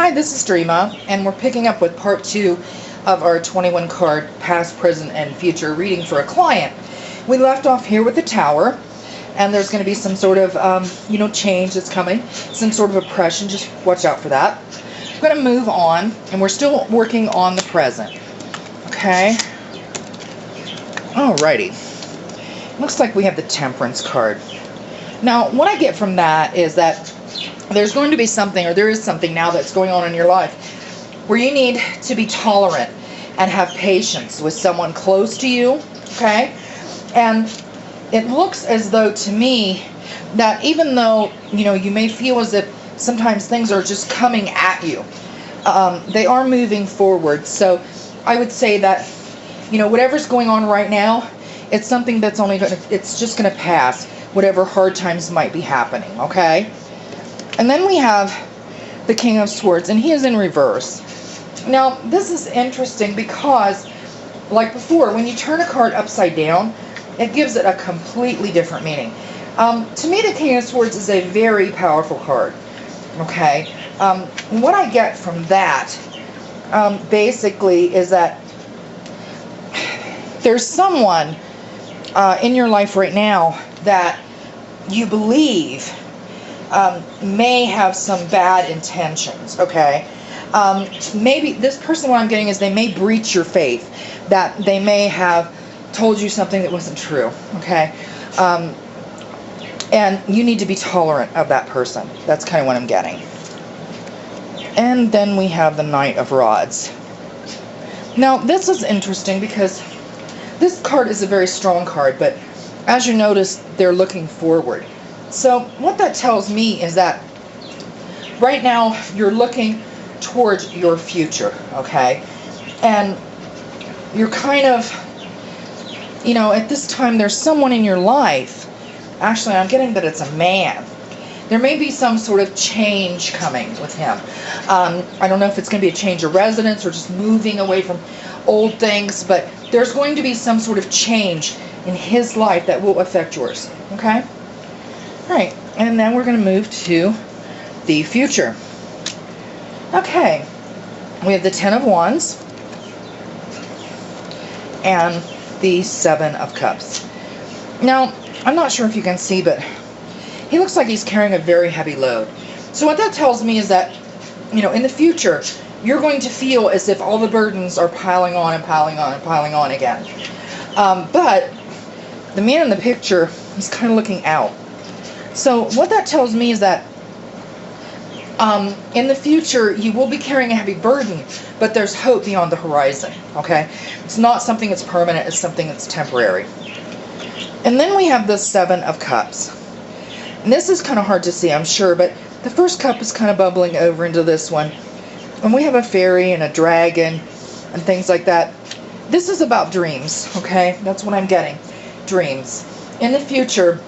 Hi, this is Dreama, and we're picking up with part 2 of our 21 card past, present, and future reading for a client. We left off here with the Tower, and there's going to be some sort of, change that's coming, some sort of oppression. Just watch out for that. I'm going to move on, and we're still working on the present. Okay. Alrighty. Looks like we have the Temperance card. Now, what I get from that is that there's going to be something, or there is something now that's going on in your life where you need to be tolerant and have patience with someone close to you, okay? And it looks as though, to me, that even though, you may feel as if sometimes things are just coming at you, they are moving forward. So I would say that, whatever's going on right now, it's something that's it's just going to pass, whatever hard times might be happening, okay? And then we have the King of Swords, and he is in reverse. Now, this is interesting because, like before, when you turn a card upside down, it gives it a completely different meaning. To me, the King of Swords is a very powerful card, okay? What I get from that, basically, is that there's someone in your life right now that you believe may have some bad intentions, okay? Maybe this person, what I'm getting is they may breach your faith, that they may have told you something that wasn't true, okay? And you need to be tolerant of that person. That's kind of what I'm getting. And then we have the Knight of Rods. Now, this is interesting because this card is a very strong card, but as you notice, they're looking forward. So what that tells me is that right now you're looking towards your future, okay? And you're kind of, at this time there's someone in your life. Actually, I'm getting that it's a man. There may be some sort of change coming with him. I don't know if it's going to be a change of residence or just moving away from old things, but there's going to be some sort of change in his life that will affect yours, okay? All right, and then we're going to move to the future. Okay, we have the Ten of Wands and the Seven of Cups. Now, I'm not sure if you can see, but he looks like he's carrying a very heavy load. So what that tells me is that, in the future, you're going to feel as if all the burdens are piling on and piling on and piling on again. But the man in the picture is kind of looking out. So what that tells me is that in the future, you will be carrying a heavy burden, but there's hope beyond the horizon, okay? It's not something that's permanent, it's something that's temporary. And then we have the Seven of Cups. And this is kind of hard to see, I'm sure, but the first cup is kind of bubbling over into this one. And we have a fairy and a dragon and things like that. This is about dreams, okay? That's what I'm getting, dreams. In the future,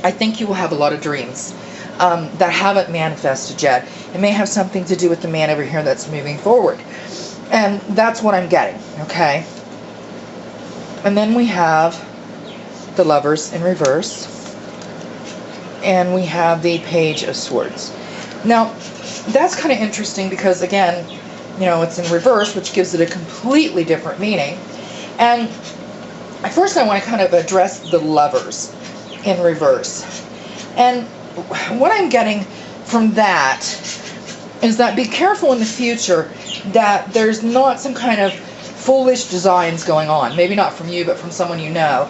I think you will have a lot of dreams that haven't manifested yet. It may have something to do with the man over here that's moving forward. And that's what I'm getting, okay? And then we have the Lovers in reverse. And we have the Page of Swords. Now, that's kind of interesting because, again, it's in reverse, which gives it a completely different meaning. And at first I want to kind of address the Lovers in reverse. And what I'm getting from that is that be careful in the future that there's not some kind of foolish designs going on. Maybe not from you, but from someone you know.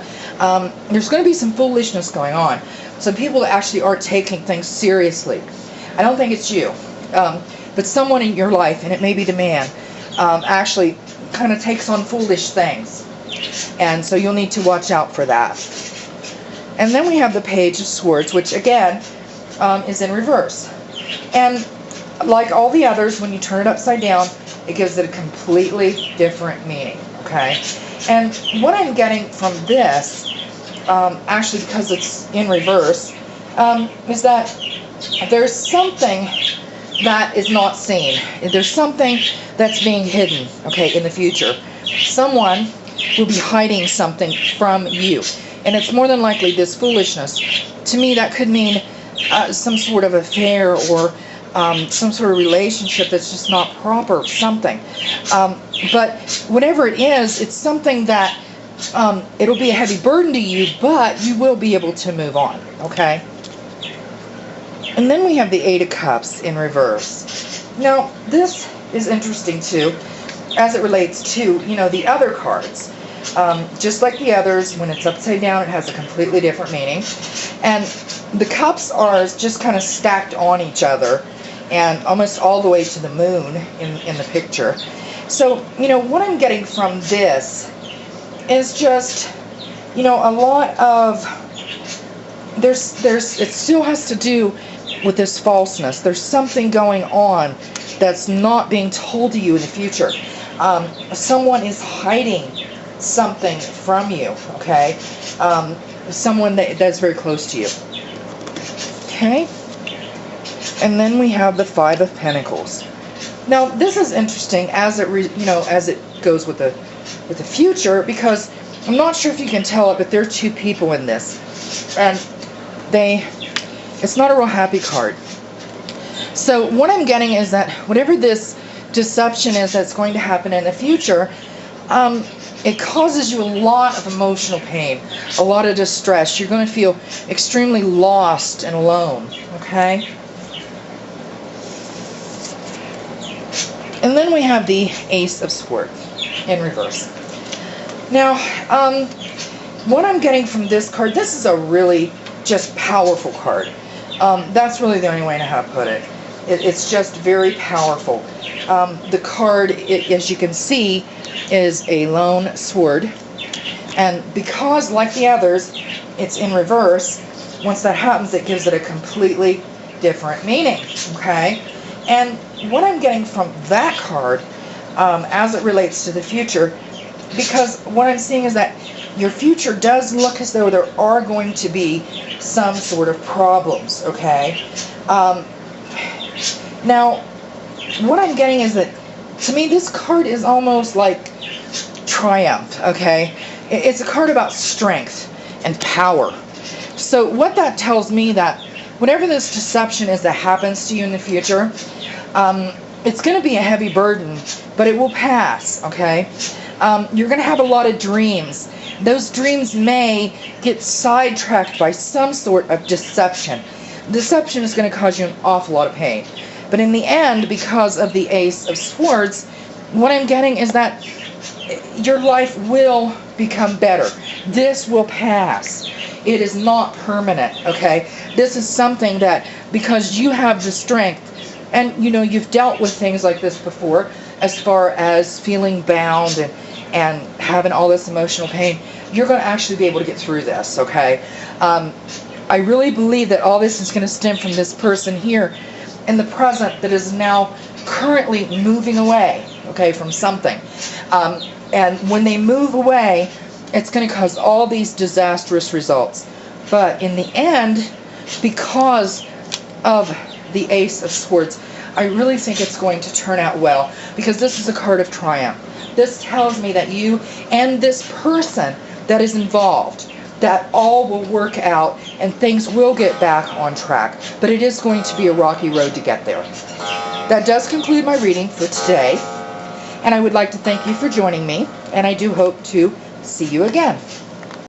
There's going to be some foolishness going on. Some people that actually aren't taking things seriously. I don't think it's you. But someone in your life, and it may be the man, actually kind of takes on foolish things. And so you'll need to watch out for that. And then we have the Page of Swords, which again is in reverse. And like all the others, when you turn it upside down, it gives it a completely different meaning, okay? And what I'm getting from this, actually because it's in reverse, is that there's something that is not seen. There's something that's being hidden, okay, in the future. Someone will be hiding something from you. And it's more than likely this foolishness. To me, that could mean some sort of affair or some sort of relationship that's just not proper, something. But whatever it is, it's something that it'll be a heavy burden to you, but you will be able to move on, okay? And then we have the Eight of Cups in reverse. Now, this is interesting too, as it relates to, the other cards. Just like the others, when it's upside down, it has a completely different meaning. And the cups are just kind of stacked on each other and almost all the way to the moon in the picture. So, what I'm getting from this is just, a lot of, it still has to do with this falseness. There's something going on that's not being told to you in the future. Someone is hiding something from you, okay? Someone that's very close to you. Okay? And then we have the Five of Pentacles. Now, this is interesting as it as it goes with the future, because I'm not sure if you can tell it, but there are two people in this, and it's not a real happy card. So what I'm getting is that whatever this deception is that's going to happen in the future, it causes you a lot of emotional pain, a lot of distress. You're going to feel extremely lost and alone, okay? And then we have the Ace of Swords in reverse. Now, what I'm getting from this card, this is a really just powerful card. That's really the only way to how to put it. It's just very powerful. The card, as you can see, is a lone sword. And because, like the others, it's in reverse, once that happens, it gives it a completely different meaning. Okay? And what I'm getting from that card, as it relates to the future, because what I'm seeing is that your future does look as though there are going to be some sort of problems, okay? Now, what I'm getting is that, to me, this card is almost like triumph, okay? It's a card about strength and power. So what that tells me that whatever this deception is that happens to you in the future, it's going to be a heavy burden, but it will pass, okay? You're going to have a lot of dreams. Those dreams may get sidetracked by some sort of deception. Deception is going to cause you an awful lot of pain. But in the end, because of the Ace of Swords, what I'm getting is that your life will become better. This will pass. It is not permanent, okay? This is something that, because you have the strength, and you've dealt with things like this before, as far as feeling bound and having all this emotional pain, you're going to actually be able to get through this, okay? I really believe that all this is going to stem from this person here in the present that is now currently moving away, okay, from something. And when they move away, it's going to cause all these disastrous results. But in the end, because of the Ace of Swords, I really think it's going to turn out well, because this is a card of triumph. This tells me that you and this person that is involved, that all will work out and things will get back on track. But it is going to be a rocky road to get there. That does conclude my reading for today. And I would like to thank you for joining me. And I do hope to see you again.